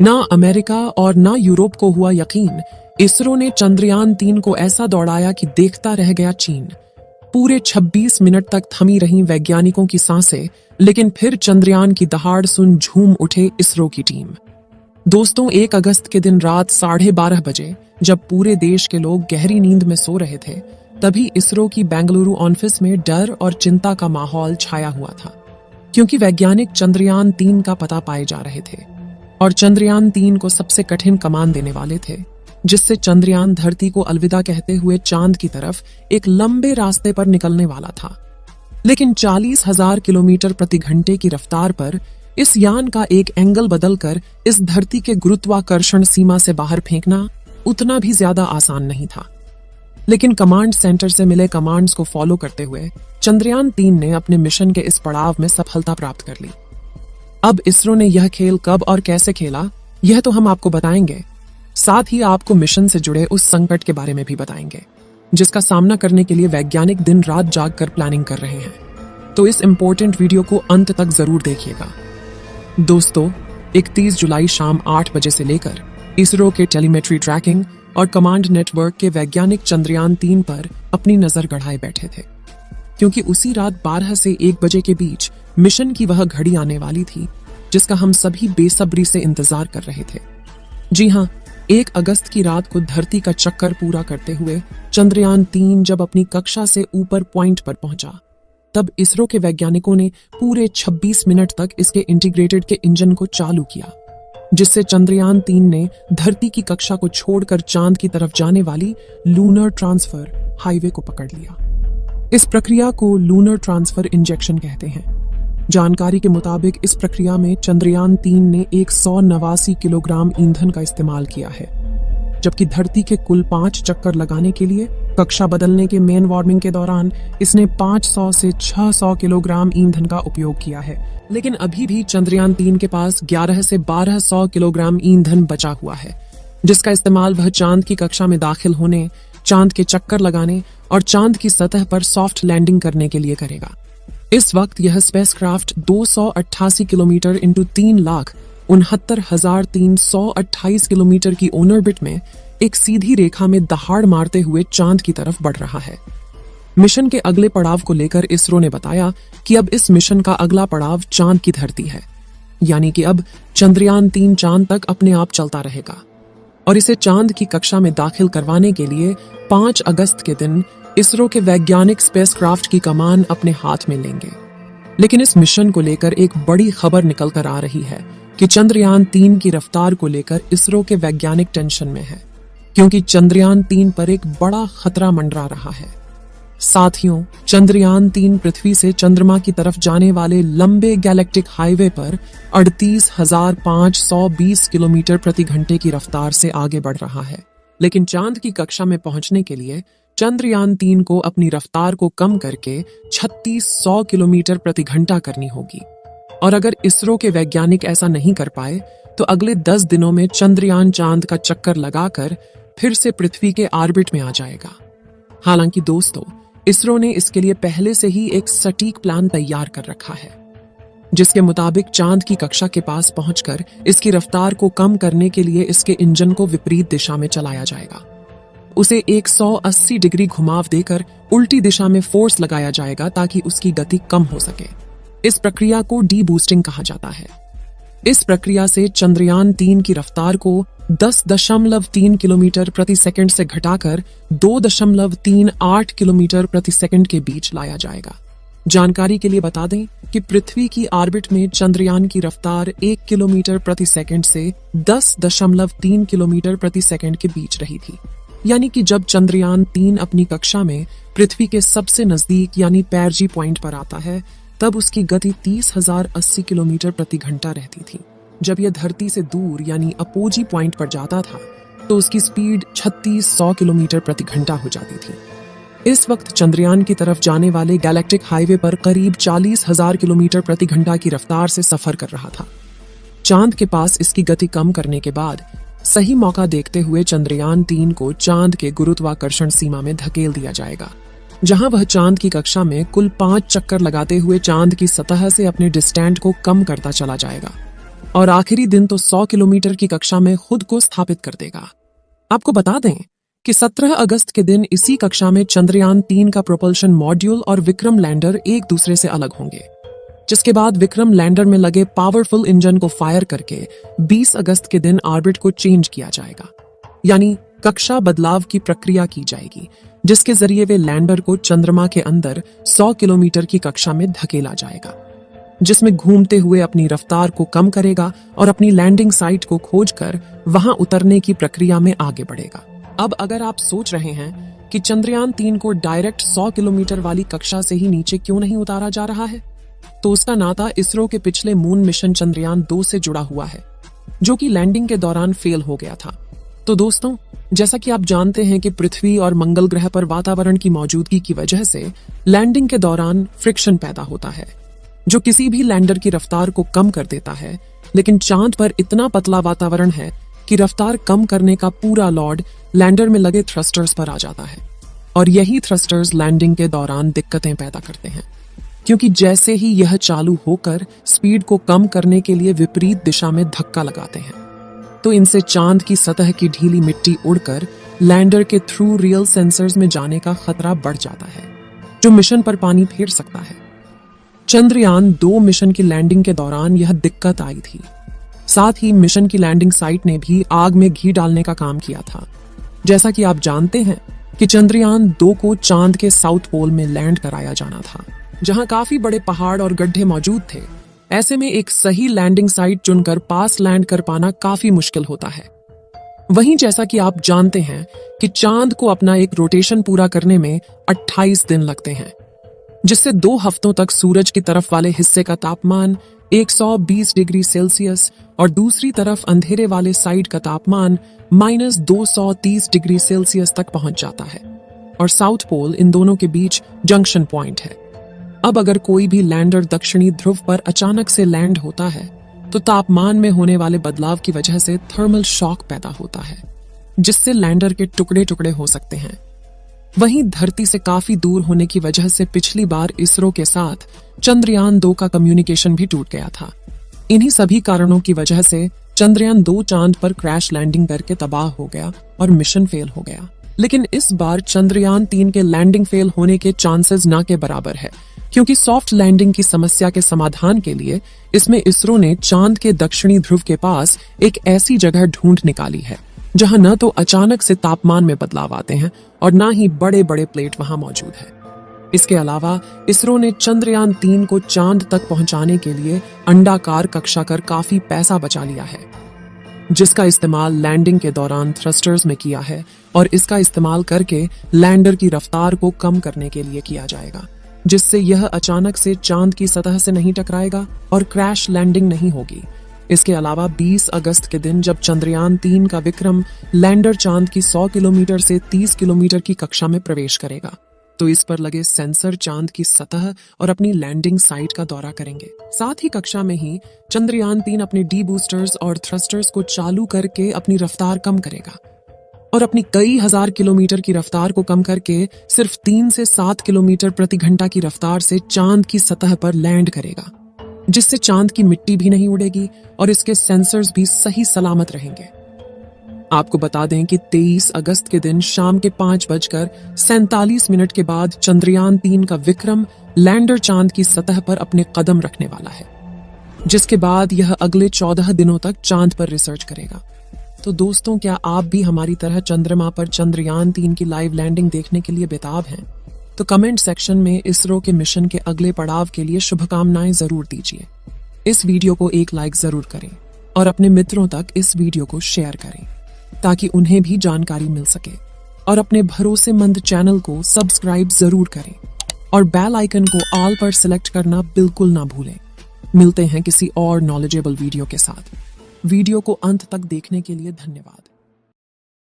ना अमेरिका और ना यूरोप को हुआ यकीन। इसरो ने चंद्रयान 3 को ऐसा दौड़ाया कि देखता रह गया चीन। पूरे 26 मिनट तक थमी रहीं वैज्ञानिकों की सांसें, लेकिन फिर चंद्रयान की दहाड़ सुन झूम उठे इसरो की टीम। दोस्तों, 1 अगस्त के दिन रात 12:30 बजे जब पूरे देश के लोग गहरी नींद में सो रहे थे, तभी इसरो की बेंगलुरु ऑफिस में डर और चिंता का माहौल छाया हुआ था, क्योंकि वैज्ञानिक चंद्रयान 3 का पता पाए जा रहे थे और चंद्रयान 3 को सबसे कठिन कमान देने वाले थे, जिससे चंद्रयान धरती को अलविदा कहते हुए चांद की तरफ एक लंबे रास्ते पर निकलने वाला था। लेकिन 40,000 किलोमीटर प्रति घंटे की रफ्तार पर इस यान का एक एंगल बदलकर इस धरती के गुरुत्वाकर्षण सीमा से बाहर फेंकना उतना भी ज्यादा आसान नहीं था। लेकिन कमांड सेंटर से मिले कमांड्स को फॉलो करते हुए चंद्रयान 3 ने अपने मिशन के इस पड़ाव में सफलता प्राप्त कर ली। अब इसरो ने यह खेल कब और कैसे खेला, यह तो हम आपको बताएंगे। साथ ही आपको मिशन से जुड़े उस संकट के बारे में भी बताएंगे, जिसका सामना करने के लिए वैज्ञानिक दिन रात जागकर प्लानिंग कर रहे हैं। तो इस इंपॉर्टेंट वीडियो को अंत तक जरूर देखिएगा। दोस्तों, 31 जुलाई शाम 8 बजे से लेकर इसरो के टेलीमेट्री ट्रैकिंग और कमांड नेटवर्क के वैज्ञानिक चंद्रयान 3 पर अपनी नजर गड़ाए बैठे थे, क्योंकि उसी रात 12 से 1 बजे के बीच मिशन की वह घड़ी आने वाली थी जिसका हम सभी बेसब्री से इंतजार कर रहे थे। जी हां, 1 अगस्त की रात को धरती का चक्कर पूरा करते हुए चंद्रयान 3 जब अपनी कक्षा से ऊपर पॉइंट पर पहुंचा, तब इसरो के वैज्ञानिकों ने पूरे 26 मिनट तक इसके इंटीग्रेटेड के इंजन को चालू किया, जिससे चंद्रयान 3 ने धरती की कक्षा को छोड़कर चांद की तरफ जाने वाली लूनर ट्रांसफर हाईवे को पकड़ लिया। इस प्रक्रिया को लूनर ट्रांसफर इंजेक्शन कहते हैं। जानकारी के मुताबिक इस प्रक्रिया में चंद्रयान 3 ने 189 किलोग्राम ईंधन का इस्तेमाल किया है, जबकि धरती के कुल 5 चक्कर लगाने के लिए कक्षा बदलने के मेन वार्मिंग के दौरान इसने 500 से 600 किलोग्राम ईंधन का उपयोग किया है। लेकिन अभी भी चंद्रयान 3 के पास 11 से 1200 किलोग्राम ईंधन बचा हुआ है, जिसका इस्तेमाल वह चांद की कक्षा में दाखिल होने, चांद के चक्कर लगाने और चांद की सतह पर सॉफ्ट लैंडिंग करने के लिए करेगा। इस वक्त यह स्पेसक्राफ्ट 288 किलोमीटर इंटू 3,69,328 किलोमीटर की ऑर्बिट में एक सीधी रेखा में दहाड़ मारते हुए चांद की तरफ बढ़ रहा है। मिशन के अगले पड़ाव को लेकर इसरो ने बताया कि अब इस मिशन का अगला पड़ाव चांद की धरती है, यानी कि अब चंद्रयान 3 चांद तक अपने आप चलता रहेगा और इसे चांद की कक्षा में दाखिल करवाने के लिए 5 अगस्त के दिन इसरो के वैज्ञानिक स्पेसक्राफ्ट की कमान अपने हाथ में लेंगे। लेकिन इस मिशन को लेकर एक बड़ी खबर निकल कर आ रही है कि चंद्रयान 3 की रफ्तार को लेकर इसरो के वैज्ञानिक टेंशन में है, क्योंकि चंद्रयान 3 पर एक बड़ा खतरा मंडरा रहा है। साथियों, चंद्रयान 3 पृथ्वी से चंद्रमा की तरफ जाने वाले लंबे गैलेक्टिक हाईवे पर 38,520 किलोमीटर प्रति घंटे की रफ्तार से आगे बढ़ रहा है। लेकिन चांद की कक्षा में पहुंचने के लिए चंद्रयान 3 को अपनी रफ्तार को कम करके 3600 किलोमीटर प्रति घंटा करनी होगी। और अगर इसरो के वैज्ञानिक ऐसा नहीं कर पाए तो अगले 10 दिनों में चंद्रयान चांद का चक्कर लगाकर फिर से पृथ्वी के ऑर्बिट में आ जाएगा। हालांकि दोस्तों, इसरो ने इसके लिए पहले से ही एक सटीक प्लान तैयार कर रखा है, जिसके मुताबिक चांद की कक्षा के पास पहुंचकर इसकी रफ्तार को कम करने के लिए इसके इंजन को विपरीत दिशा में चलाया जाएगा। उसे 180 डिग्री घुमाव देकर उल्टी दिशा में फोर्स लगाया जाएगा ताकि उसकी गति कम हो सके। इस प्रक्रिया को डी बूस्टिंग कहा जाता है। इस प्रक्रिया से चंद्रयान 3 की रफ्तार को 10.3 किलोमीटर प्रति सेकंड से घटाकर 2.38 किलोमीटर प्रति सेकंड के बीच लाया जाएगा। जानकारी के लिए बता दें कि पृथ्वी की ऑर्बिट में चंद्रयान की रफ्तार 1 किलोमीटर प्रति सेकंड से 10.3 किलोमीटर प्रति सेकंड के बीच रही थी, यानी कि जब चंद्रयान 3 अपनी कक्षा में पृथ्वी के सबसे नजदीक यानी पैरजी पॉइंट पर आता है, तब उसकी गति 30,080 किलोमीटर प्रति घंटा रहती थी। जब यह धरती से दूर यानी अपोजी पॉइंट पर जाता था तो उसकी स्पीड 3600 किलोमीटर प्रति घंटा हो जाती थी। इस वक्त चंद्रयान की तरफ जाने वाले गैलेक्टिक हाईवे पर करीब 40,000 किलोमीटर प्रति घंटा की रफ्तार से सफर कर रहा था। चांद के पास इसकी गति कम करने के बाद सही मौका देखते हुए चंद्रयान 3 को चांद के गुरुत्वाकर्षण सीमा में धकेल दिया जाएगा, जहां वह चांद की कक्षा में कुल 5 चक्कर लगाते हुए चांद की सतह से अपने डिस्टेंस को कम करता चला जाएगा। और आखिरी दिन तो 100 किलोमीटर की कक्षा में खुद को स्थापित कर देगा। आपको बता दें कि 17 अगस्त के दिन इसी कक्षा में चंद्रयान 3 का प्रोपल्शन मॉड्यूल और विक्रम लैंडर एक दूसरे से अलग होंगे, जिसके बाद विक्रम लैंडर में लगे पावरफुल इंजन को फायर करके 20 अगस्त के दिन ऑर्बिट को चेंज किया जाएगा, यानी कक्षा बदलाव की प्रक्रिया की जाएगी, जिसके जरिए वे लैंडर को चंद्रमा के अंदर 100 किलोमीटर की कक्षा में धकेला जाएगा, जिसमें घूमते हुए अपनी रफ्तार को कम करेगा और अपनी लैंडिंग साइट को खोजकर वहां उतरने की प्रक्रिया में आगे बढ़ेगा। अब अगर आप सोच रहे हैं कि चंद्रयान 3 को डायरेक्ट 100 किलोमीटर वाली कक्षा से ही नीचे क्यों नहीं उतारा जा रहा है, तो उसका नाता इसरो के पिछले मून मिशन चंद्रयान 2 से जुड़ा हुआ है, जो कि लैंडिंग के दौरान फेल हो गया था। तो दोस्तों, जैसा कि आप जानते हैं कि पृथ्वी और मंगल ग्रह पर वातावरण की मौजूदगी की वजह से लैंडिंग के दौरान फ्रिक्शन पैदा होता है, जो किसी भी लैंडर की रफ्तार को कम कर देता है। लेकिन चांद पर इतना पतला वातावरण है कि रफ्तार कम करने का पूरा लोड लैंडर में लगे थ्रस्टर्स पर आ जाता है, और यही थ्रस्टर्स लैंडिंग के दौरान दिक्कतें पैदा करते हैं, क्योंकि जैसे ही यह चालू होकर स्पीड को कम करने के लिए विपरीत दिशा में धक्का लगाते हैं, तो इनसे चांद की सतह की ढीली मिट्टी उड़कर लैंडर के थ्रू रियल सेंसर्स में जाने का खतरा बढ़ जाता है, जो मिशन पर पानी फेर सकता है। चंद्रयान 2 मिशन की लैंडिंग के दौरान यह दिक्कत आई थी। साथ ही मिशन की लैंडिंग साइट ने भी आग में घी डालने का काम किया था। जैसा कि आप जानते हैं कि चंद्रयान 2 को चांद के साउथ पोल में लैंड कराया जाना था, जहां काफी बड़े पहाड़ और गड्ढे मौजूद थे। ऐसे में एक सही लैंडिंग साइट चुनकर पास लैंड कर पाना काफी मुश्किल होता है। वहीं जैसा कि आप जानते हैं कि चांद को अपना एक रोटेशन पूरा करने में 28 दिन लगते हैं, जिससे 2 हफ्तों तक सूरज की तरफ वाले हिस्से का तापमान 120 डिग्री सेल्सियस और दूसरी तरफ अंधेरे वाले साइड का तापमान -230 डिग्री सेल्सियस तक पहुंच जाता है, और साउथ पोल इन दोनों के बीच जंक्शन पॉइंट है। अब अगर कोई भी लैंडर दक्षिणी ध्रुव पर अचानक से लैंड होता है, तो तापमान में होने वाले बदलाव की वजह से थर्मल शॉक पैदा होता है, जिससे लैंडर के टुकड़े टुकड़े हो सकते हैं। वहीं धरती से काफी दूर होने की वजह से पिछली बार इसरो के साथ चंद्रयान 2 का कम्युनिकेशन भी टूट गया था। इन्हीं सभी कारणों की वजह से चंद्रयान 2 चांद पर क्रैश लैंडिंग करके तबाह हो गया और मिशन फेल हो गया। लेकिन इस बार चंद्रयान 3 के लैंडिंग फेल होने के चांसेस ना के बराबर है, क्योंकि सॉफ्ट लैंडिंग की समस्या के समाधान के लिए इसमें इसरो ने चांद के दक्षिणी ध्रुव के पास एक ऐसी जगह ढूंढ निकाली है जहां न तो अचानक से तापमान में बदलाव आते हैं और न ही बड़े बड़े प्लेट वहां मौजूद है। इसके अलावा इसरो ने चंद्रयान 3 को चांद तक पहुंचाने के लिए अंडाकार कक्षा कर काफी पैसा बचा लिया है, जिसका इस्तेमाल लैंडिंग के दौरान थ्रस्टर्स में किया है, और इसका इस्तेमाल करके लैंडर की रफ्तार को कम करने के लिए किया जाएगा, जिससे यह अचानक से चांद की सतह से नहीं टकराएगा और क्रैश लैंडिंग नहीं होगी। इसके अलावा 20 अगस्त के दिन जब चंद्रयान 3 का विक्रम लैंडर चांद की 100 किलोमीटर से 30 किलोमीटर की कक्षा में प्रवेश करेगा, तो इस पर लगे सेंसर चांद की सतह और अपनी लैंडिंग साइट का दौरा करेंगे। साथ ही कक्षा में ही चंद्रयान 3 अपने डी बूस्टर्स और थ्रस्टर्स को चालू करके अपनी रफ्तार कम करेगा और अपनी कई हजार किलोमीटर की रफ्तार को कम करके सिर्फ 3 से 7 किलोमीटर प्रति घंटा की रफ्तार से चांद की सतह पर लैंड करेगा, जिससे चांद की मिट्टी भी नहीं उड़ेगी और इसके सेंसर्स भी सही सलामत रहेंगे। आपको बता दें कि 23 अगस्त के दिन शाम के 5:47 के बाद चंद्रयान 3 का विक्रम लैंडर चांद की सतह पर अपने कदम रखने वाला है, जिसके बाद यह अगले 14 दिनों तक चांद पर रिसर्च करेगा। तो दोस्तों, क्या आप भी हमारी तरह चंद्रमा पर चंद्रयान 3 की लाइव लैंडिंग देखने के लिए बेताब हैं? तो कमेंट सेक्शन में इसरो के मिशन के अगले पड़ाव के लिए शुभकामनाएं जरूर दीजिए। इस वीडियो को एक लाइक जरूर करें और अपने मित्रों तक इस वीडियो को शेयर करें, ताकि उन्हें भी जानकारी मिल सके, और अपने भरोसेमंद चैनल को सब्सक्राइब जरूर करें और बेल आइकन को ऑल पर सिलेक्ट करना बिल्कुल ना भूलें। मिलते हैं किसी और नॉलेजेबल वीडियो के साथ। वीडियो को अंत तक देखने के लिए धन्यवाद।